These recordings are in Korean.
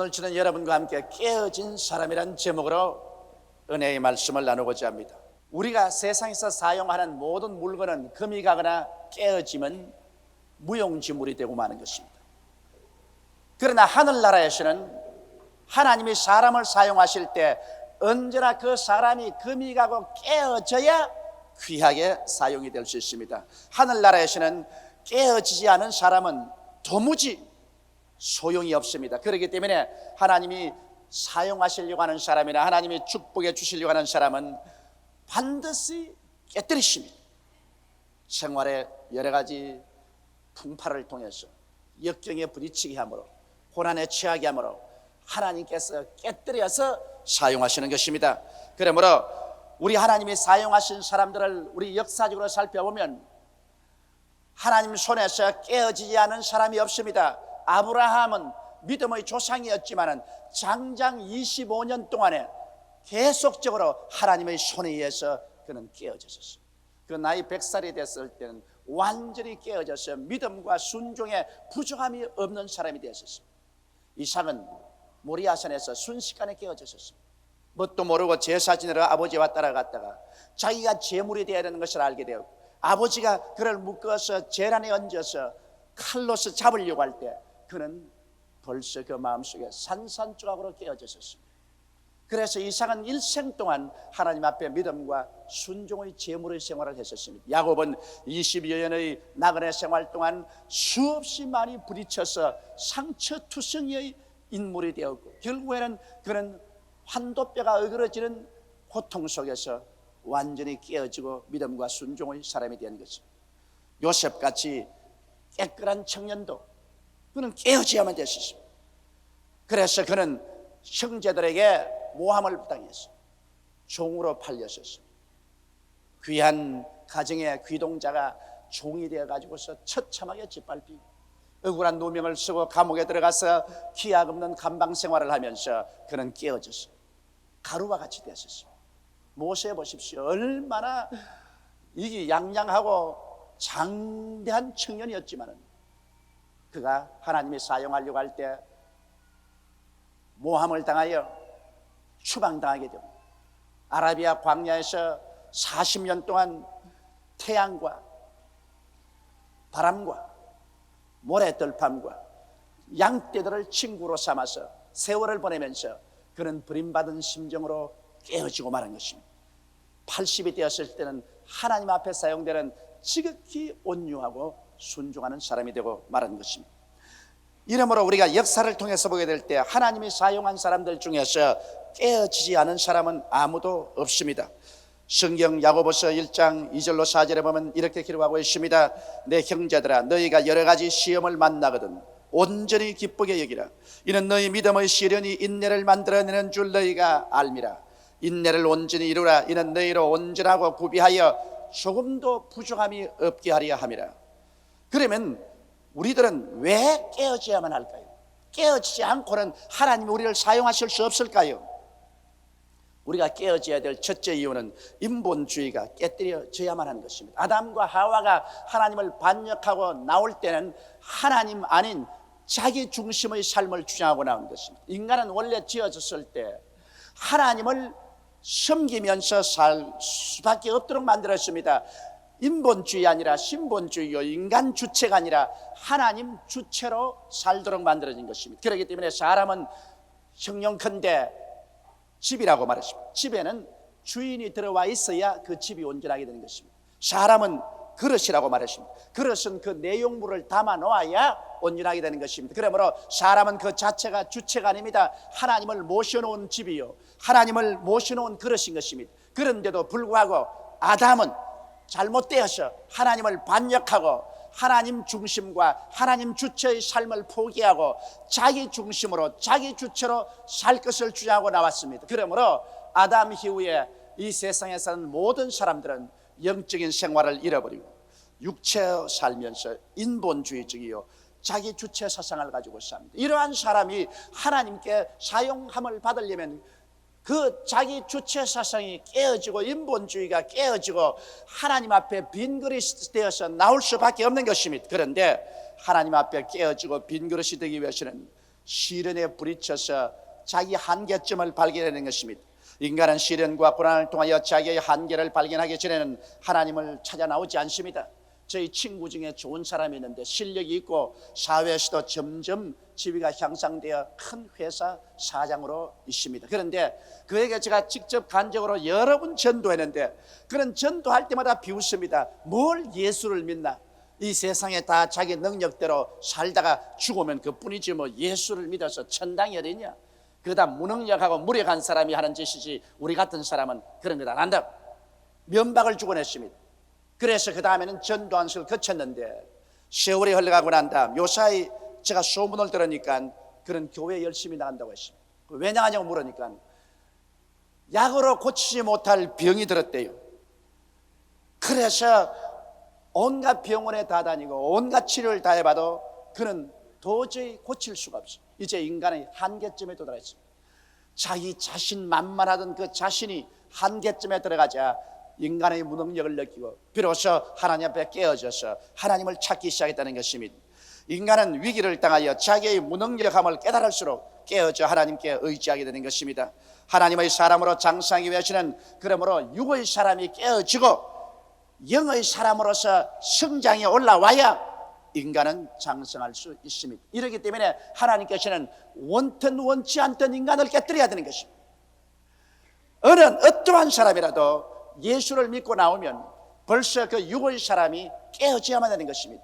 오늘 저는 여러분과 함께 깨어진 사람이란 제목으로 은혜의 말씀을 나누고자 합니다. 우리가 세상에서 사용하는 모든 물건은 금이 가거나 깨어지면 무용지물이 되고 마는 것입니다. 그러나 하늘나라에서는 하나님이 사람을 사용하실 때 언제나 그 사람이 금이 가고 깨어져야 귀하게 사용이 될 수 있습니다. 하늘나라에서는 깨어지지 않은 사람은 도무지 소용이 없습니다. 그렇기 때문에 하나님이 사용하시려고 하는 사람이나 하나님이 축복해 주시려고 하는 사람은 반드시 깨뜨리십니다. 생활의 여러 가지 풍파를 통해서 역경에 부딪히게 함으로 고난에 처하게 함으로 하나님께서 깨뜨려서 사용하시는 것입니다. 그러므로 우리 하나님이 사용하신 사람들을 우리 역사적으로 살펴보면 하나님 손에서 깨어지지 않은 사람이 없습니다. 아브라함은 믿음의 조상이었지만 장장 25년 동안에 계속적으로 하나님의 손에 의해서 그는 깨어졌었어요. 그 나이 100살이 됐을 때는 완전히 깨어져서 믿음과 순종에 부족함이 없는 사람이 되었었어요. 이삭은 모리아산에서 순식간에 깨어졌었어요. 뭣도 모르고 제사 지내러 아버지와 따라갔다가 자기가 제물이 되어야 되는 것을 알게 되었고, 아버지가 그를 묶어서 제란에 얹어서 칼로서 잡으려고 할 때 그는 벌써 그 마음속에 산산조각으로 깨어졌었습니다. 그래서 이삭은 일생 동안 하나님 앞에 믿음과 순종의 제물의 생활을 했었습니다. 야곱은 20여 년의 나그네 생활 동안 수없이 많이 부딪혀서 상처투성이의 인물이 되었고, 결국에는 그는 환도뼈가 어그러지는 고통 속에서 완전히 깨어지고 믿음과 순종의 사람이 된 것입니다. 요셉같이 깨끗한 청년도 그는 깨어져야만 됐었습니다. 그래서 그는 형제들에게 모함을 당했어요. 종으로 팔렸었습니다. 귀한 가정의 귀동자가 종이 되어가지고서 처참하게 짓밟히고 억울한 누명을 쓰고 감옥에 들어가서 기약 없는 감방 생활을 하면서 그는 깨어졌어요. 가루와 같이 되었어요. 모세 보십시오. 얼마나 이게 양양하고 장대한 청년이었지만 그가 하나님이 사용하려고 할 때 모함을 당하여 추방당하게 되고, 아라비아 광야에서 40년 동안 태양과 바람과 모래떨팜과 양떼들을 친구로 삼아서 세월을 보내면서 그는 버림받은 심정으로 깨어지고 마는 것입니다. 80이 되었을 때는 하나님 앞에 사용되는 지극히 온유하고 순종하는 사람이 되고 말하는 것입니다. 이러므로 우리가 역사를 통해서 보게 될 때 하나님이 사용한 사람들 중에서 깨어지지 않은 사람은 아무도 없습니다. 성경 야고보서 1장 2절로 4절에 보면 이렇게 기록하고 있습니다. 내 형제들아, 너희가 여러 가지 시험을 만나거든 온전히 기쁘게 여기라. 이는 너희 믿음의 시련이 인내를 만들어내는 줄 너희가 알미라. 인내를 온전히 이루라. 이는 너희로 온전하고 구비하여 조금도 부족함이 없게 하려 함이라. 그러면 우리들은 왜 깨어져야만 할까요? 깨어지지 않고는 하나님이 우리를 사용하실 수 없을까요? 우리가 깨어져야 될 첫째 이유는 인본주의가 깨뜨려져야만 하는 것입니다. 아담과 하와가 하나님을 반역하고 나올 때는 하나님 아닌 자기 중심의 삶을 주장하고 나온 것입니다. 인간은 원래 지어졌을 때 하나님을 섬기면서 살 수밖에 없도록 만들었습니다. 인본주의 아니라 신본주의요, 인간 주체가 아니라 하나님 주체로 살도록 만들어진 것입니다. 그렇기 때문에 사람은 형용컨대 집이라고 말했습니다. 집에는 주인이 들어와 있어야 그 집이 온전하게 되는 것입니다. 사람은 그릇이라고 말했습니다. 그릇은 그 내용물을 담아 놓아야 온전하게 되는 것입니다. 그러므로 사람은 그 자체가 주체가 아닙니다. 하나님을 모셔놓은 집이요, 하나님을 모셔놓은 그릇인 것입니다. 그런데도 불구하고 아담은 잘못되어서 하나님을 반역하고 하나님 중심과 하나님 주체의 삶을 포기하고 자기 중심으로 자기 주체로 살 것을 주장하고 나왔습니다. 그러므로 아담 이후에 이 세상에 사는 모든 사람들은 영적인 생활을 잃어버리고 육체에 살면서 인본주의적이요, 자기 주체 사상을 가지고 삽니다. 이러한 사람이 하나님께 사용함을 받으려면 그 자기 주체 사상이 깨어지고 인본주의가 깨어지고 하나님 앞에 빈 그릇이 되어서 나올 수밖에 없는 것입니다. 그런데 하나님 앞에 깨어지고 빈 그릇이 되기 위해서는 시련에 부딪혀서 자기 한계점을 발견하는 것입니다. 인간은 시련과 고난을 통하여 자기의 한계를 발견하기 전에는 하나님을 찾아 나오지 않습니다. 저희 친구 중에 좋은 사람이 있는데 실력이 있고 사회에서도 점점 지위가 향상되어 큰 회사 사장으로 있습니다. 그런데 그에게 제가 직접 간접으로 여러 번 전도했는데 그런 전도할 때마다 비웃습니다. 뭘 예수를 믿나? 이 세상에 다 자기 능력대로 살다가 죽으면 그뿐이지 뭐 예수를 믿어서 천당이 어디냐? 그다 무능력하고 무력한 사람이 하는 짓이지 우리 같은 사람은 그런 것 안 한다. 면박을 주곤 했습니다. 그래서 그 다음에는 전도한식을 거쳤는데 세월이 흘러가고 난 다음 요사이 제가 소문을 들으니까 그런 교회에 열심히 나간다고 했습니다. 왜 나가냐고 물으니까 약으로 고치지 못할 병이 들었대요. 그래서 온갖 병원에 다 다니고 온갖 치료를 다 해봐도 그는 도저히 고칠 수가 없어요. 이제 인간의 한계점에 도달했습니다. 자기 자신 만만하던 그 자신이 한계점에 들어가자 인간의 무능력을 느끼고 비로소 하나님 앞에 깨어져서 하나님을 찾기 시작했다는 것입니다. 인간은 위기를 당하여 자기의 무능력함을 깨달을수록 깨어져 하나님께 의지하게 되는 것입니다. 하나님의 사람으로 장성하기 위해서는 그러므로 육의 사람이 깨어지고 영의 사람으로서 성장이 올라와야 인간은 장성할 수 있습니다. 이렇기 때문에 하나님께서는 원튼 원치 않던 인간을 깨뜨려야 되는 것입니다. 어느 어떠한 사람이라도 예수를 믿고 나오면 벌써 그 육의 사람이 깨어져야만 하는 것입니다.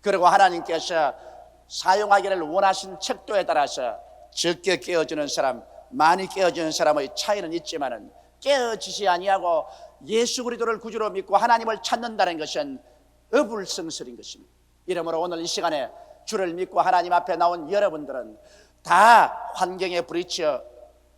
그리고 하나님께서 사용하기를 원하신 척도에 따라서 적게 깨어지는 사람, 많이 깨어지는 사람의 차이는 있지만은 깨어지지 아니하고 예수 그리스도를 구주로 믿고 하나님을 찾는다는 것은 어불성설인 것입니다. 이러므로 오늘 이 시간에 주를 믿고 하나님 앞에 나온 여러분들은 다 환경에 부딪혀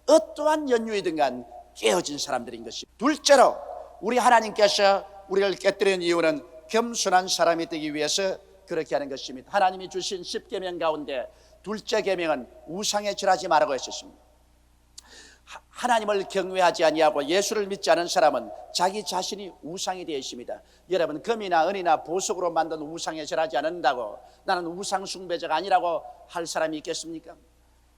어떠한 연유이든 간 깨어진 사람들인 것입니다. 둘째로 우리 하나님께서 우리를 깨뜨리는 이유는 겸손한 사람이 되기 위해서 그렇게 하는 것입니다. 하나님이 주신 10계명 가운데 둘째 계명은 우상에 절하지 말라고 했었습니다. 하나님을 경외하지 아니하고 예수를 믿지 않은 사람은 자기 자신이 우상이 되어 있습니다. 여러분, 금이나 은이나 보석으로 만든 우상에 절하지 않는다고 나는 우상 숭배자가 아니라고 할 사람이 있겠습니까?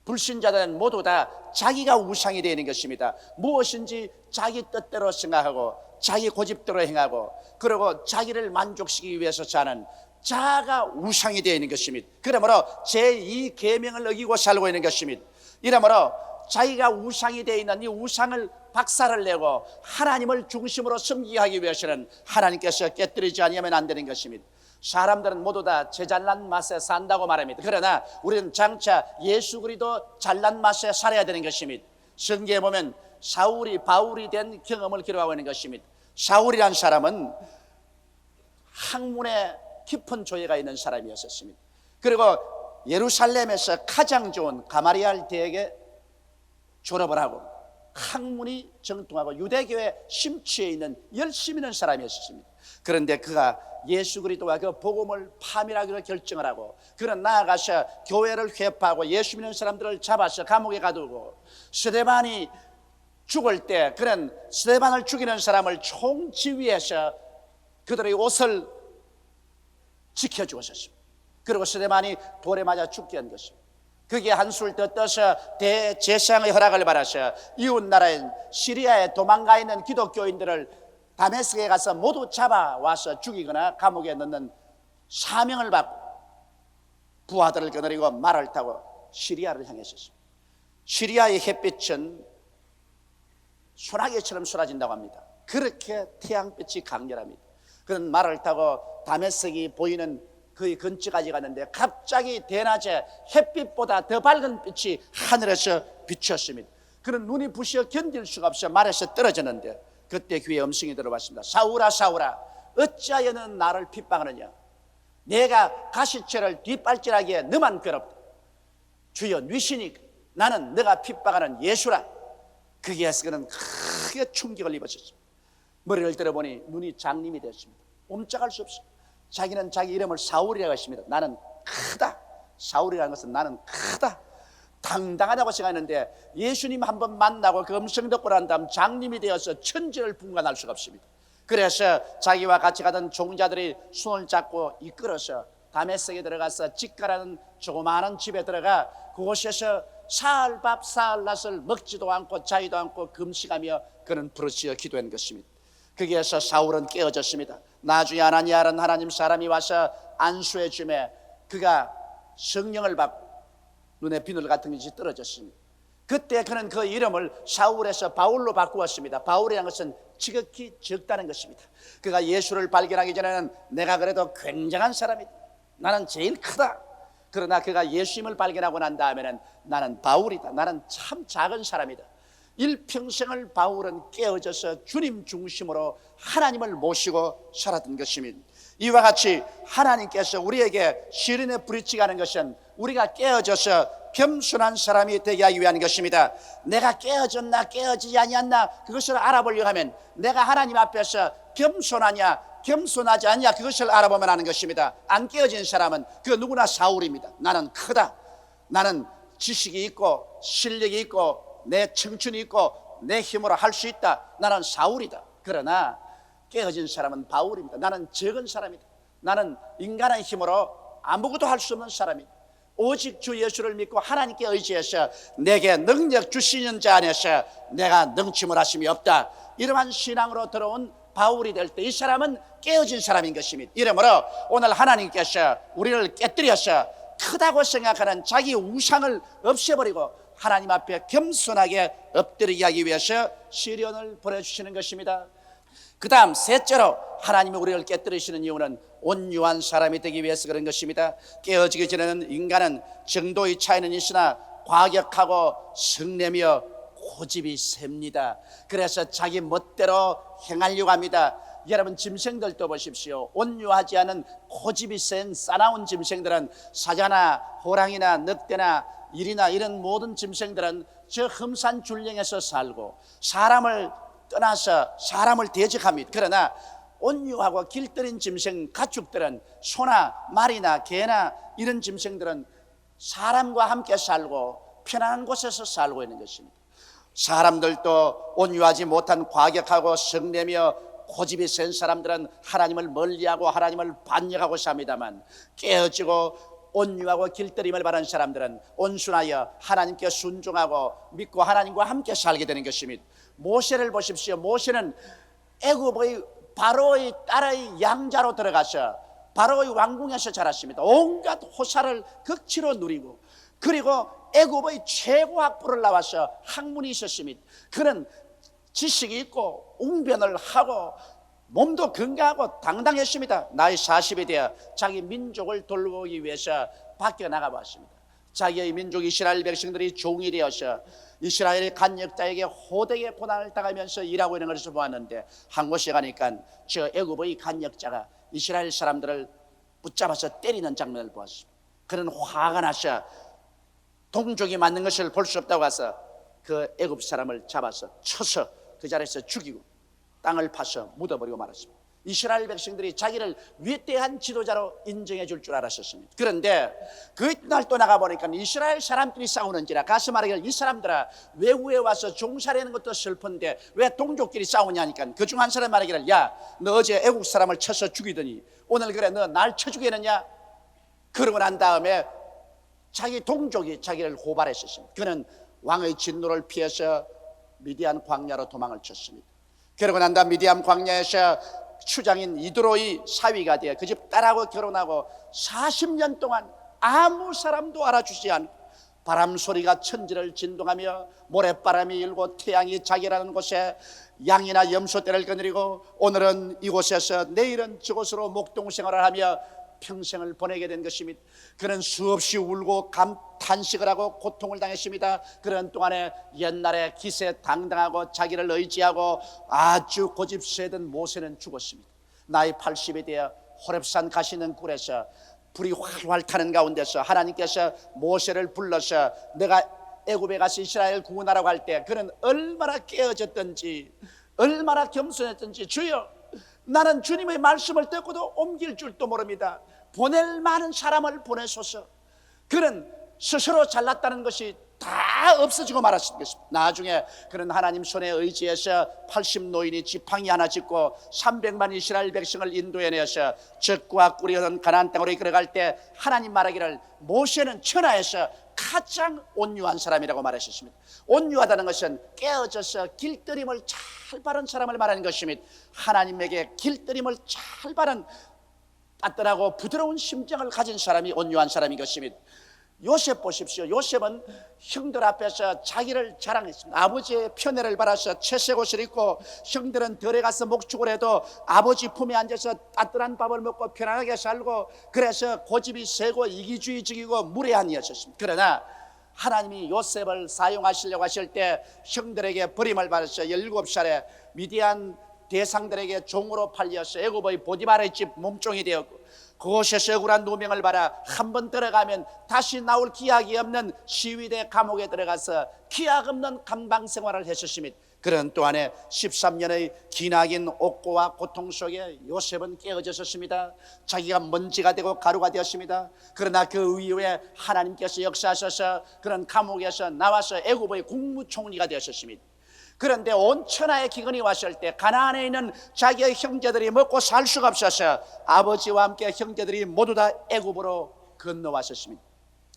불신자들은 모두 다 자기가 우상이 되는 것입니다. 무엇인지 자기 뜻대로 생각하고 자기 고집대로 행하고 그리고 자기를 만족시키기 위해서 사는 자아가 우상이 되어 있는 것입니다. 그러므로 제2 계명을 어기고 살고 있는 것입니다. 이러므로 자기가 우상이 되어 있는 이 우상을 박살을 내고 하나님을 중심으로 섬기게 하기 위해서는 하나님께서 깨뜨리지 아니하면 안 되는 것입니다. 사람들은 모두 다 제 잘난 맛에 산다고 말합니다. 그러나 우리는 장차 예수 그리스도 잘난 맛에 살아야 되는 것입니다. 성경에 보면 사울이 바울이 된 경험을 기록하고 있는 것입니다. 사울이란 사람은 학문에 깊은 조예가 있는 사람이었습니다. 그리고 예루살렘에서 가장 좋은 가마리알 대학에 졸업을 하고 학문이 정통하고 유대교에 심취해 있는 열심히 있는 사람이었습니다. 그런데 그가 예수 그리스도와 그 복음을 파멸하기로 결정을 하고 그는 나아가서 교회를 회파하고 예수 믿는 사람들을 잡아서 감옥에 가두고 스데반이 죽을 때 그는 스데반을 죽이는 사람을 총지휘해서 그들의 옷을 지켜주고 있었습니다. 그리고 스데반이 돌에 맞아 죽게 한 것입니다. 그게 한술 더 떠서 대제사장의 허락을 받아서 이웃 나라인 시리아에 도망가 있는 기독교인들을 다메섹에 가서 모두 잡아와서 죽이거나 감옥에 넣는 사명을 받고 부하들을 거느리고 말을 타고 시리아를 향했었습니다. 시리아의 햇빛은 소나기처럼 쏟아진다고 합니다. 그렇게 태양빛이 강렬합니다. 그런 말을 타고 다메섹이 보이는 그 근처까지 갔는데 갑자기 대낮에 햇빛보다 더 밝은 빛이 하늘에서 비쳤습니다. 그는 눈이 부시어 견딜 수가 없어 말에서 떨어졌는데 그때 귀에 음성이 들어왔습니다. 사울아 사울아 어찌하여 너는 나를 핍박하느냐? 내가 가시체를 뒷발질하기에 너만 괴롭다. 주여 뉘시니 나는 너가 핍박하는 예수라. 거기에서 그는 크게 충격을 입었습니다. 머리를 들어보니 눈이 장님이 되었습니다. 옴짝할 수 없습니다. 자기는 자기 이름을 사울이라고 했습니다. 나는 크다. 사울이라는 것은 나는 크다, 당당하다고 생각했는데 예수님 한번 만나고 그 음성 듣고 난 다음 장님이 되어서 천지를 분간할 수가 없습니다. 그래서 자기와 같이 가던 종자들이 손을 잡고 이끌어서 다메섹에 들어가서 직가라는 조그마한 집에 들어가 그곳에서 사흘밥 사흘낮을 먹지도 않고 자지도 않고 금식하며 그는 부르짖어 기도한 것입니다. 거기에서 사울은 깨어졌습니다. 나중에 아나니아라는 하나님 사람이 와서 안수해 주매 그가 성령을 받고 눈에 비늘 같은 것이 떨어졌습니다. 그때 그는 그 이름을 사울에서 바울로 바꾸었습니다. 바울이라는 것은 지극히 적다는 것입니다. 그가 예수를 발견하기 전에는 내가 그래도 굉장한 사람이다, 나는 제일 크다. 그러나 그가 예수님을 발견하고 난 다음에는 나는 바울이다, 나는 참 작은 사람이다. 일평생을 바울은 깨어져서 주님 중심으로 하나님을 모시고 살았던 것입니다. 이와 같이 하나님께서 우리에게 시련에 부딪히게 것은 우리가 깨어져서 겸손한 사람이 되게 하기 위한 것입니다. 내가 깨어졌나 깨어지지 아니했나 그것을 알아보려고 하면 내가 하나님 앞에서 겸손하냐 겸손하지 않냐 그것을 알아보면 하는 것입니다. 안 깨어진 사람은 그 누구나 사울입니다. 나는 크다, 나는 지식이 있고 실력이 있고 내 청춘이 있고 내 힘으로 할 수 있다, 나는 사울이다. 그러나 깨어진 사람은 바울입니다. 나는 적은 사람이다, 나는 인간의 힘으로 아무것도 할 수 없는 사람이다. 오직 주 예수를 믿고 하나님께 의지해서 내게 능력 주시는 자 안에서 내가 능침을 하심이 없다, 이러한 신앙으로 들어온 바울이 될 때 이 사람은 깨어진 사람인 것입니다. 이러므로 오늘 하나님께서 우리를 깨뜨려서 크다고 생각하는 자기 우상을 없애버리고 하나님 앞에 겸손하게 엎드리게 하기 위해서 시련을 보내주시는 것입니다. 그 다음 셋째로 하나님이 우리를 깨뜨리시는 이유는 온유한 사람이 되기 위해서 그런 것입니다. 깨어지기 전에는 인간은 정도의 차이는 있으나 과격하고 성내며 고집이 셉니다. 그래서 자기 멋대로 행하려고 합니다. 여러분 짐승들도 보십시오. 온유하지 않은 고집이 센 싸나운 짐승들은 사자나 호랑이나 늑대나 일이나 이런 모든 짐승들은 저 험산 줄령에서 살고 사람을 떠나서 사람을 대적합니다. 그러나 온유하고 길들인 짐승 가축들은 소나 말이나 개나 이런 짐승들은 사람과 함께 살고 편안한 곳에서 살고 있는 것입니다. 사람들도 온유하지 못한 과격하고 성내며 고집이 센 사람들은 하나님을 멀리하고 하나님을 반역하고 삽니다만 깨어지고 온유하고 길들임을 바라는 사람들은 온순하여 하나님께 순종하고 믿고 하나님과 함께 살게 되는 것입니다. 모세를 보십시오. 모세는 애굽의 바로의 딸의 양자로 들어가서 바로의 왕궁에서 자랐습니다. 온갖 호사를 극치로 누리고 그리고 애굽의 최고 학부를 나와서 학문이 있었습니다. 그는 지식이 있고 웅변을 하고 몸도 건강하고 당당했습니다. 나이 40이 되어 자기 민족을 돌보기 위해서 밖에 나가봤습니다. 자기의 민족 이스라엘 백성들이 종이 되어서 이스라엘의 간역자에게 호되게 고난을 당하면서 일하고 있는 것을 보았는데 한 곳에 가니까 저 애굽의 간역자가 이스라엘 사람들을 붙잡아서 때리는 장면을 보았습니다. 그는 화가 나서 동족이 맞는 것을 볼 수 없다고 해서 그 애굽 사람을 잡아서 쳐서 그 자리에서 죽이고 땅을 파서 묻어버리고 말았습니다. 이스라엘 백성들이 자기를 위대한 지도자로 인정해 줄 줄 알았었습니다. 그런데 그 날 또 나가보니까 이스라엘 사람들이 싸우는지라 가서 말하기를 이 사람들아 외국에 와서 종살이하는 것도 슬픈데 왜 동족끼리 싸우냐니까 그 중 한 사람 말하기를 야 너 어제 애국 사람을 쳐서 죽이더니 오늘 그래 너 날 쳐 죽이느냐. 그러고 난 다음에 자기 동족이 자기를 고발했었습니다. 그는 왕의 진노를 피해서 미디안 광야로 도망을 쳤습니다. 그러고 난 다음 미디안 광야에서 추장인 이드로의 사위가 되어 그 집 딸하고 결혼하고 40년 동안 아무 사람도 알아주지 않고 바람 소리가 천지를 진동하며 모래바람이 일고 태양이 자기라는 곳에 양이나 염소떼를 거느리고 오늘은 이곳에서 내일은 저곳으로 목동생활을 하며 평생을 보내게 된 것입니다. 그는 수없이 울고 탄식을 하고 고통을 당했습니다. 그런 동안에 옛날에 기세당당하고 자기를 의지하고 아주 고집세던 모세는 죽었습니다. 나이 80이 되어 호렙산 가시는 굴에서 불이 활활 타는 가운데서 하나님께서 모세를 불러서 내가 애굽에 가서 이스라엘 구원하라고 할 때 그는 얼마나 깨어졌던지 얼마나 겸손했던지 주여 나는 주님의 말씀을 듣고도 옮길 줄도 모릅니다. 보낼 많은 사람을 보내소서. 그는 스스로 잘났다는 것이 다 없어지고 말았을 것입니다. 나중에 그런 하나님 손에 의지해서 80 노인이 지팡이 하나 짚고 300만 이스라엘 백성을 인도해내서 적과 꿀이던 가나안 땅으로 이끌어갈 때 하나님 말하기를 모세는 천하에서 가장 온유한 사람이라고 말하셨습니다. 온유하다는 것은 깨어져서 길들임을 잘 바른 사람을 말하는 것입니다. 하나님에게 길들임을 잘 바른 따뜻하고 부드러운 심정을 가진 사람이 온유한 사람인 것입니다. 요셉 보십시오. 요셉은 형들 앞에서 자기를 자랑했습니다. 아버지의 편애를 받아서 채색 옷을 입고 형들은 들에 가서 목축을 해도 아버지 품에 앉아서 따뜻한 밥을 먹고 편안하게 살고 그래서 고집이 세고 이기주의적이고 무례한 이였습니다. 그러나 하나님이 요셉을 사용하시려고 하실 때 형들에게 버림을 받아서 17살에 미디안 대상들에게 종으로 팔려서 애굽의 보디발의 집 몸종이 되었고 그곳에서 억울한 누명을 받아 한 번 들어가면 다시 나올 기약이 없는 시위대 감옥에 들어가서 기약 없는 감방 생활을 했었습니다. 그런 또한에 13년의 기나긴 옥고와 고통 속에 요셉은 깨어졌습니다. 자기가 먼지가 되고 가루가 되었습니다. 그러나 그 이후에 하나님께서 역사하셔서 그런 감옥에서 나와서 애굽의 국무총리가 되었습니다. 그런데 온 천하의 기근이 왔을 때 가나안에 있는 자기의 형제들이 먹고 살 수가 없어서 아버지와 함께 형제들이 모두 다 애굽으로 건너왔었습니다.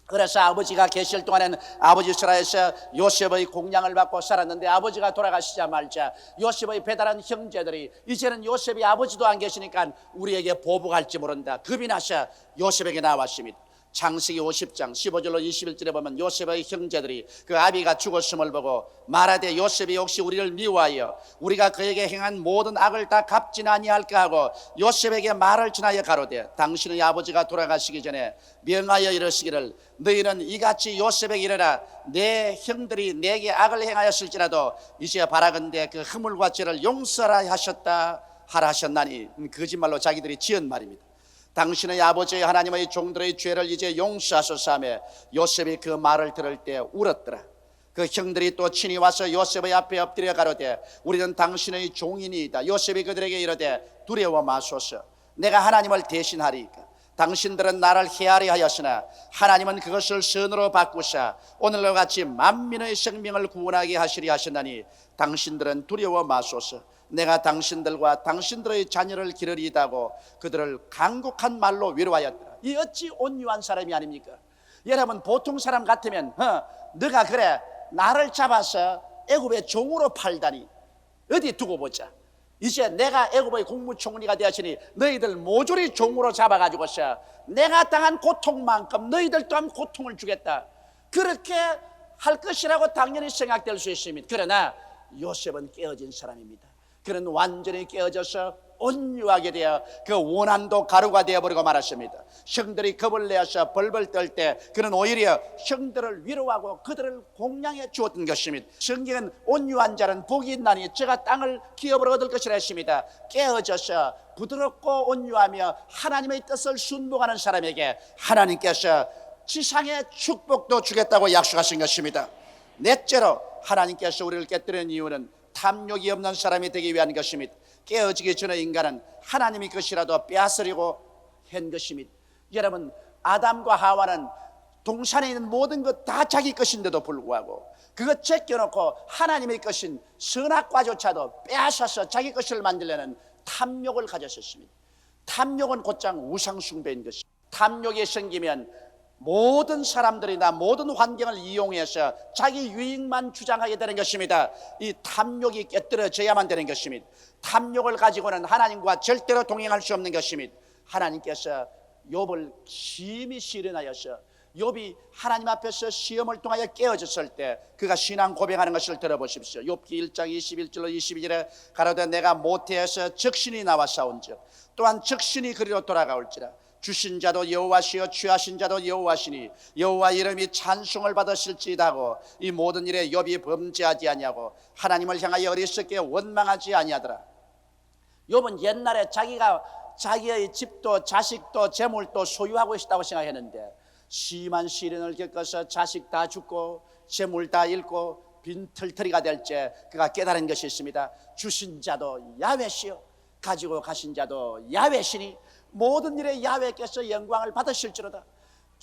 그래서 아버지가 계실 동안에는 아버지 스라에서 요셉의 공양을 받고 살았는데 아버지가 돌아가시자마자 요셉의 배달한 형제들이 이제는 요셉이 아버지도 안 계시니까 우리에게 보복할지 모른다. 겁이 나서 요셉에게 나왔습니다. 창세기 50장 15절로 21절에 보면 요셉의 형제들이 그 아비가 죽었음을 보고 말하되 요셉이 혹시 우리를 미워하여 우리가 그에게 행한 모든 악을 다 갚진 아니할까 하고 요셉에게 말을 전하여 가로되 당신의 아버지가 돌아가시기 전에 명하여 이르시기를 너희는 이같이 요셉에게 이르라 내 형들이 내게 악을 행하였을지라도 이제 바라건대 그 허물과 죄를 용서하라 하셨다 하라 하셨나니 거짓말로 자기들이 지은 말입니다. 당신의 아버지의 하나님의 종들의 죄를 이제 용서하소서 하며 요셉이 그 말을 들을 때 울었더라. 그 형들이 또 친히 와서 요셉의 앞에 엎드려 가로되 우리는 당신의 종이니이다. 요셉이 그들에게 이르되 두려워 마소서. 내가 하나님을 대신하리이까. 당신들은 나를 해하려 하였으나 하나님은 그것을 선으로 바꾸사 오늘과 같이 만민의 생명을 구원하게 하시리 하셨나니 당신들은 두려워 마소서. 내가 당신들과 당신들의 자녀를 기르리다고 그들을 간곡한 말로 위로하였더라. 이 어찌 온유한 사람이 아닙니까? 여러분 보통 사람 같으면 너가 그래 나를 잡아서 애굽의 종으로 팔다니 어디 두고 보자. 이제 내가 애굽의 국무총리가 되었으니 너희들 모조리 종으로 잡아가지고서 내가 당한 고통만큼 너희들 또한 고통을 주겠다. 그렇게 할 것이라고 당연히 생각될 수 있습니다. 그러나 요셉은 깨어진 사람입니다. 그는 완전히 깨어져서 온유하게 되어 그 원한도 가루가 되어버리고 말았습니다. 형들이 겁을 내어서 벌벌 떨 때 그는 오히려 형들을 위로하고 그들을 공양해 주었던 것입니다. 성경은 온유한 자는 복이 있나니 저가 땅을 기업으로 얻을 것이라 했습니다. 깨어져서 부드럽고 온유하며 하나님의 뜻을 순종하는 사람에게 하나님께서 지상의 축복도 주겠다고 약속하신 것입니다. 넷째로 하나님께서 우리를 깨뜨리는 이유는 탐욕이 없는 사람이 되기 위한 것입니다. 깨어지기 전에 인간은 하나님의 것이라도 빼앗으려고 한 것입니다. 여러분 아담과 하와는 동산에 있는 모든 것 다 자기 것인데도 불구하고 그것 제껴놓고 하나님의 것인 선악과조차도 빼앗아서 자기 것을 만들려는 탐욕을 가졌었습니다. 탐욕은 곧장 우상숭배인 것입니다. 탐욕이 생기면 모든 사람들이나 모든 환경을 이용해서 자기 유익만 주장하게 되는 것입니다. 이 탐욕이 깨뜨려져야만 되는 것입니다. 탐욕을 가지고는 하나님과 절대로 동행할 수 없는 것입니다. 하나님께서 욥을 심히 시련하여서 욥이 하나님 앞에서 시험을 통하여 깨어졌을 때 그가 신앙 고백하는 것을 들어보십시오. 욥기 1장 21절로 22절에 가로되 내가 모태에서 적신이 나와 싸운즉 또한 적신이 그리로 돌아가올지라 주신 자도 여호와시요 취하신 자도 여호와시니 여호와 이름이 찬송을 받으실지이다고 이 모든 일에 욥이 범죄하지 아니하고 하나님을 향하여 어리석게 원망하지 아니하더라. 욥은 옛날에 자기가 자기의 집도 자식도 재물도 소유하고 있다고 생각했는데 심한 시련을 겪어서 자식 다 죽고 재물 다 잃고 빈털터리가 될 때 그가 깨달은 것이 있습니다. 주신 자도 야훼시요 가지고 가신 자도 야훼시니 모든 일에 야훼께서 영광을 받으실지로다.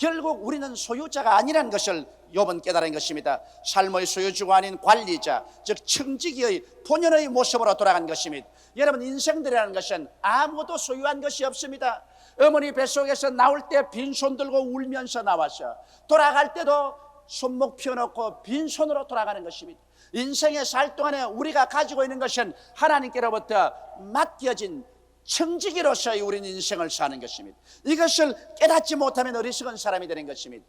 결국 우리는 소유자가 아니라는 것을 욥은 깨달은 것입니다. 삶의 소유주가 아닌 관리자, 즉 청지기의 본연의 모습으로 돌아간 것입니다. 여러분, 인생들이라는 것은 아무도 소유한 것이 없습니다. 어머니 뱃속에서 나올 때 빈손 들고 울면서 나와서 돌아갈 때도 손목 펴놓고 빈손으로 돌아가는 것입니다. 인생의 살 동안에 우리가 가지고 있는 것은 하나님께로부터 맡겨진 청지기로서의 우리는 인생을 사는 것입니다. 이것을 깨닫지 못하면 어리석은 사람이 되는 것입니다.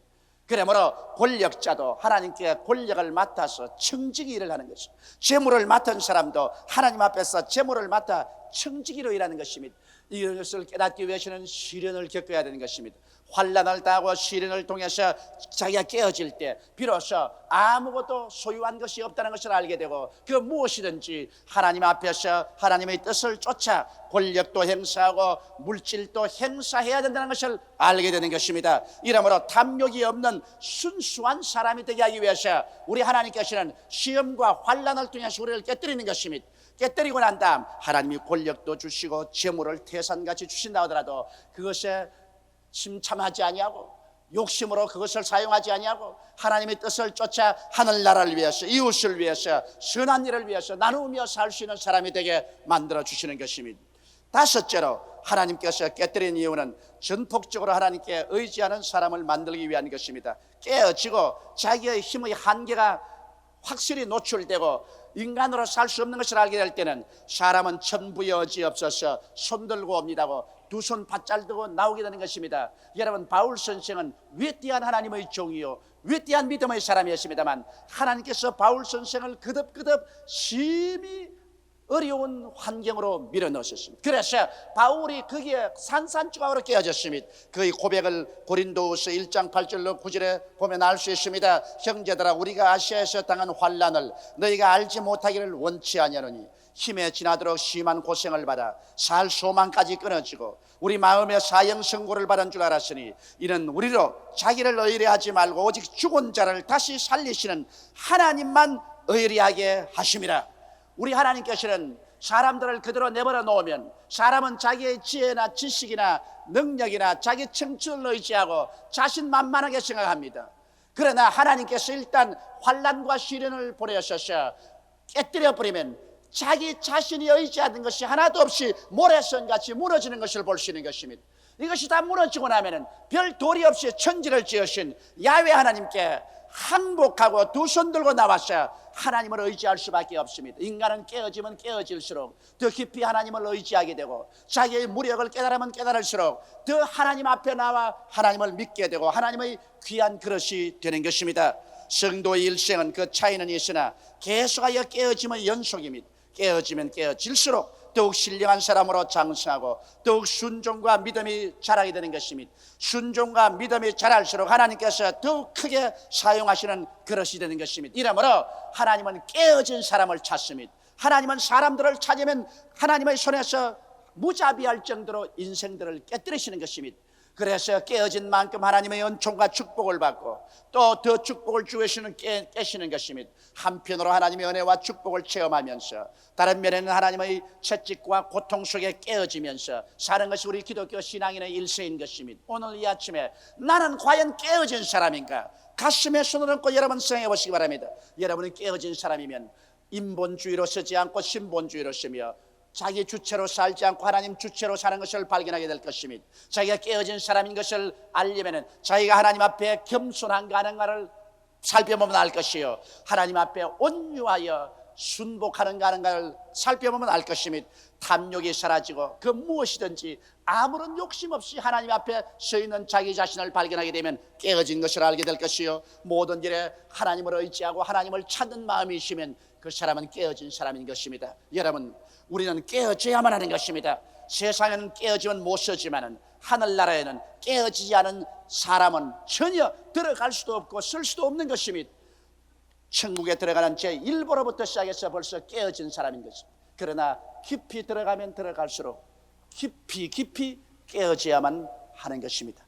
그러므로 권력자도 하나님께 권력을 맡아서 청지기 일을 하는 것입니다. 재물을 맡은 사람도 하나님 앞에서 재물을 맡아 청지기로 일하는 것입니다. 이것을 깨닫기 위해서는 시련을 겪어야 되는 것입니다. 환난을 당하고 시련을 통해서 자기가 깨어질 때 비로소 아무것도 소유한 것이 없다는 것을 알게 되고, 그 무엇이든지 하나님 앞에서 하나님의 뜻을 쫓아 권력도 행사하고 물질도 행사해야 된다는 것을 알게 되는 것입니다. 이러므로 탐욕이 없는 순수한 사람이 되게 하기 위해서 우리 하나님께서는 시험과 환난을 통해서 우리를 깨뜨리는 것입니다. 깨뜨리고 난 다음 하나님이 권력도 주시고 재물을 태산같이 주신다 하더라도 그것에 침참하지 아니하고 욕심으로 그것을 사용하지 아니하고 하나님의 뜻을 쫓아 하늘나라를 위해서, 이웃을 위해서, 선한 일을 위해서 나누며 살 수 있는 사람이 되게 만들어 주시는 것입니다. 다섯째로 하나님께서 깨뜨린 이유는 전폭적으로 하나님께 의지하는 사람을 만들기 위한 것입니다. 깨어지고 자기의 힘의 한계가 확실히 노출되고 인간으로 살 수 없는 것을 알게 될 때는 사람은 천부의 여지 없어서 손들고 옵니다고 두 손 바짝 들고 나오게 되는 것입니다. 여러분, 바울 선생은 위대한 하나님의 종이요 위대한 믿음의 사람이었습니다만 하나님께서 바울 선생을 그득그득 심히 어려운 환경으로 밀어넣으셨습니다. 그래서 바울이 거기에 산산조각으로 깨어졌습니다. 그의 고백을 고린도후서 1장 8절로 9절에 보면 알 수 있습니다. 형제들아, 우리가 아시아에서 당한 환난을 너희가 알지 못하기를 원치 아니하노니 힘에 지나도록 심한 고생을 받아 살 소망까지 끊어지고 우리 마음에 사형선고를 받은 줄 알았으니 이는 우리로 자기를 의뢰하지 말고 오직 죽은 자를 다시 살리시는 하나님만 의뢰하게 하심이라. 우리 하나님께서는 사람들을 그대로 내버려 놓으면 사람은 자기의 지혜나 지식이나 능력이나 자기 청춘을 의지하고 자신만만하게 생각합니다. 그러나 하나님께서 일단 환난과 시련을 보내셔서 깨뜨려 버리면 자기 자신이 의지하는 것이 하나도 없이 모래성같이 무너지는 것을 볼 수 있는 것입니다. 이것이 다 무너지고 나면 별 도리 없이 천지를 지으신 야훼 하나님께 항복하고 두 손 들고 나와서 하나님을 의지할 수밖에 없습니다. 인간은 깨어지면 깨어질수록 더 깊이 하나님을 의지하게 되고 자기의 무력을 깨달으면 깨달을수록 더 하나님 앞에 나와 하나님을 믿게 되고 하나님의 귀한 그릇이 되는 것입니다. 성도의 일생은 그 차이는 있으나 계속하여 깨어짐의 연속입니다. 깨어지면 깨어질수록 더욱 신령한 사람으로 장성하고 더욱 순종과 믿음이 자라게 되는 것입니다. 순종과 믿음이 자랄수록 하나님께서 더욱 크게 사용하시는 그릇이 되는 것입니다. 이러므로 하나님은 깨어진 사람을 찾습니다. 하나님은 사람들을 찾으면 하나님의 손에서 무자비할 정도로 인생들을 깨뜨리시는 것입니다. 그래서 깨어진 만큼 하나님의 은총과 축복을 받고 또 더 축복을 주시는 깨시는 것입니다. 한편으로 하나님의 은혜와 축복을 체험하면서 다른 면에는 하나님의 채찍과 고통 속에 깨어지면서 사는 것이 우리 기독교 신앙인의 일세인 것입니다. 오늘 이 아침에 나는 과연 깨어진 사람인가? 가슴에 손을 얹고 여러분 생각해 보시기 바랍니다. 여러분이 깨어진 사람이면 인본주의로 쓰지 않고 신본주의로 쓰며 자기 주체로 살지 않고 하나님 주체로 사는 것을 발견하게 될 것입니다. 자기가 깨어진 사람인 것을 알려면 자기가 하나님 앞에 겸손한가 하는가를 살펴보면 알 것이요 하나님 앞에 온유하여 순복하는가 하는가를 살펴보면 알 것입니다. 탐욕이 사라지고 그 무엇이든지 아무런 욕심 없이 하나님 앞에 서 있는 자기 자신을 발견하게 되면 깨어진 것을 알게 될 것이요 모든 일에 하나님을 의지하고 하나님을 찾는 마음이시면 그 사람은 깨어진 사람인 것입니다. 여러분, 우리는 깨어져야만 하는 것입니다. 세상에는 깨어지면 못 쓰지만은 하늘나라에는 깨어지지 않은 사람은 전혀 들어갈 수도 없고 쓸 수도 없는 것입니다. 천국에 들어가는 제1보로부터 시작해서 벌써 깨어진 사람인 것입니다. 그러나 깊이 들어가면 들어갈수록 깊이 깨어져야만 하는 것입니다.